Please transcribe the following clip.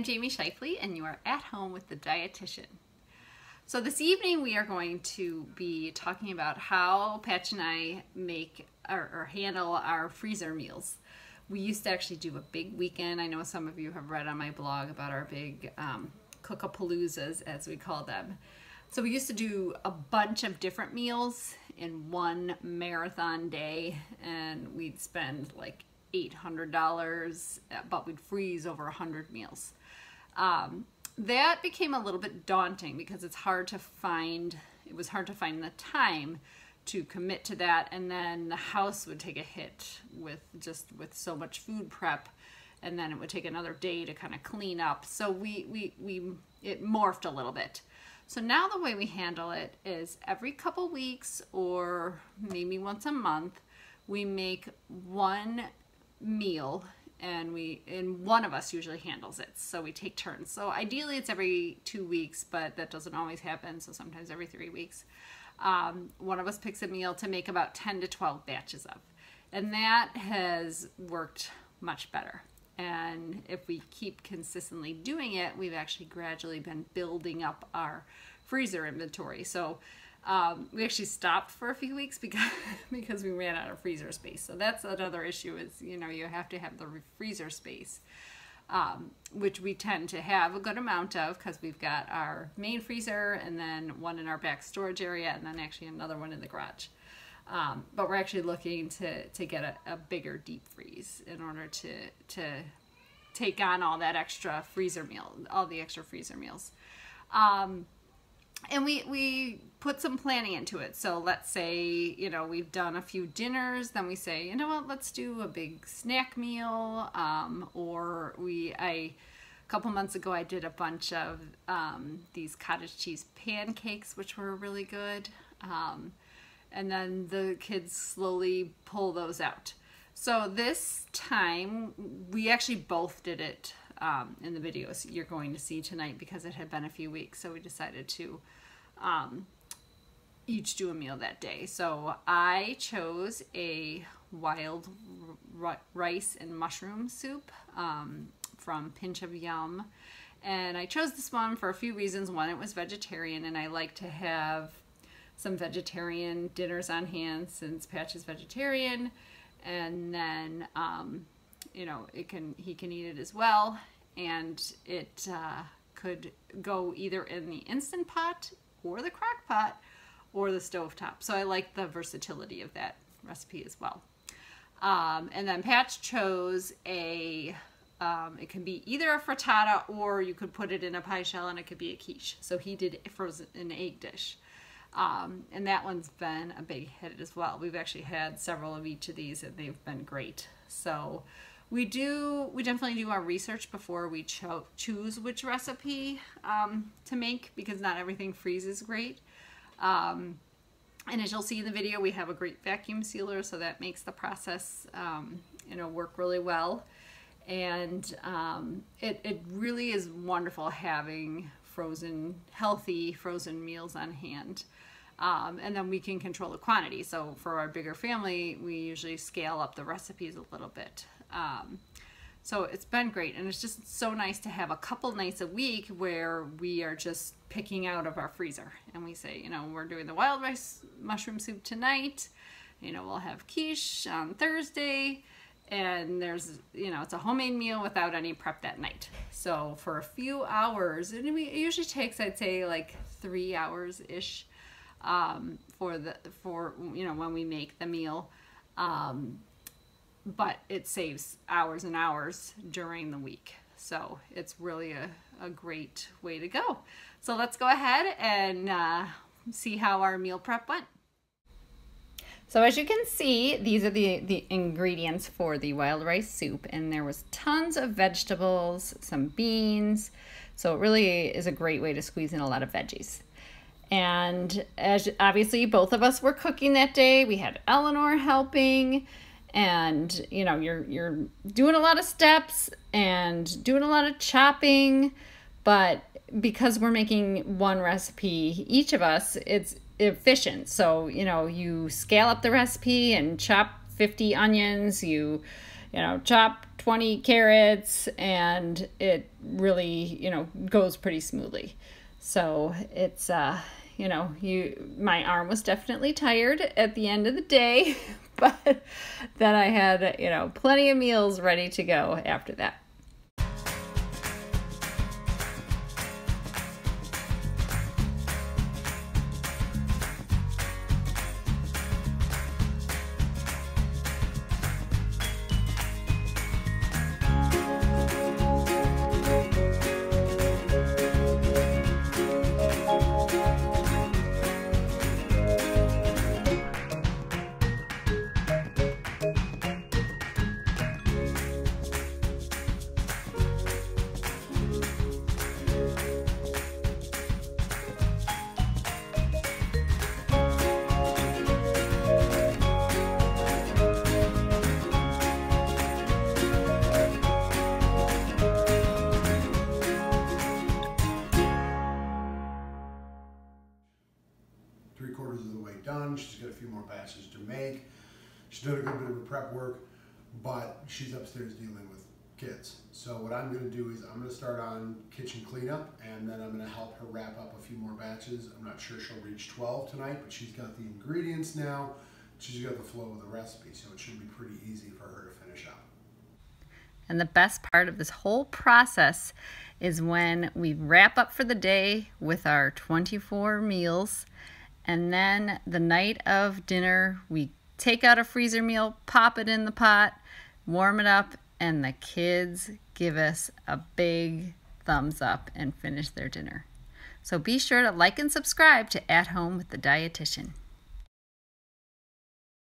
I'm Jamie Shifley, and you are at home with the Dietitian. So this evening we are going to be talking about how Patch and I make or handle our freezer meals. We used to actually do a big weekend. I know some of you have read on my blog about our big cook-a-paloozas, as we call them. So we used to do a bunch of different meals in one marathon day, and we'd spend like $800, but we'd freeze over 100 meals. That became a little bit daunting because it was hard to find the time to commit to that, and then the house would take a hit with so much food prep, and then it would take another day to kind of clean up. So it morphed a little bit. So now the way we handle it is every couple weeks or maybe once a month, we make one meal, and one of us usually handles it. So we take turns. So ideally it's every 2 weeks, but that doesn't always happen. So sometimes every 3 weeks. One of us picks a meal to make about 10 to 12 batches of. And that has worked much better. And if we keep consistently doing it, we've actually gradually been building up our freezer inventory. So we actually stopped for a few weeks because we ran out of freezer space. So that's another issue, is you have to have the freezer space, which we tend to have a good amount of because we've got our main freezer and then one in our back storage area and then actually another one in the garage. But we're actually looking to get a bigger deep freeze in order to take on all that extra freezer meal, all the extra freezer meals. And we put some planning into it. So let's say, we've done a few dinners, then we say, you know what, let's do a big snack meal. A couple months ago, I did a bunch of these cottage cheese pancakes, which were really good. And then the kids slowly pull those out. So this time, we actually both did it in the videos you're going to see tonight because it had been a few weeks. So we decided to each do a meal that day. So I chose a wild rice and mushroom soup from Pinch of Yum. And I chose this one for a few reasons. One, it was vegetarian, and I like to have some vegetarian dinners on hand since Patch is vegetarian. And then, he can eat it as well. And it could go either in the Instant Pot or the crock pot or the stovetop. So I like the versatility of that recipe as well. And then Patch chose it can be either a frittata or you could put it in a pie shell and it could be a quiche. So he did an egg dish. And that one's been a big hit as well. We've actually had several of each of these and they've been great. So we definitely do our research before we choose which recipe to make, because not everything freezes great. And as you'll see in the video, we have a great vacuum sealer, so that makes the process work really well. And it really is wonderful having healthy frozen meals on hand. And then we can control the quantity. So for our bigger family, we usually scale up the recipes a little bit. So it's been great, and it's just so nice to have a couple nights a week where we are just picking out of our freezer and we say, we're doing the wild rice mushroom soup tonight, we'll have quiche on Thursday, and there's, it's a homemade meal without any prep that night. So for a few hours, and it usually takes, I'd say, like 3 hours-ish for when we make the meal. But it saves hours and hours during the week. So it's really a great way to go. So let's go ahead and see how our meal prep went. So as you can see, these are the ingredients for the wild rice soup, and there was tons of vegetables, some beans. So it really is a great way to squeeze in a lot of veggies. And as obviously both of us were cooking that day, we had Eleanor helping. And you're doing a lot of steps and doing a lot of chopping, but because we're making one recipe each of us, it's efficient. So you scale up the recipe and chop 50 onions, you chop 20 carrots, and it really, you know, goes pretty smoothly. So it's, you know, my arm was definitely tired at the end of the day, but then I had, you know, plenty of meals ready to go after that. Three-quarters of the way done. She's got a few more batches to make. She's doing a good bit of her prep work, but she's upstairs dealing with kids. So what I'm going to do is I'm going to start on kitchen cleanup, and then I'm going to help her wrap up a few more batches. I'm not sure she'll reach 12 tonight, but she's got the ingredients now. She's got the flow of the recipe, so it should be pretty easy for her to finish up. And the best part of this whole process is when we wrap up for the day with our 24 meals, and then the night of dinner, we take out a freezer meal, pop it in the pot, warm it up, and the kids give us a big thumbs up and finish their dinner. So be sure to like and subscribe to At Home with the Dietitian.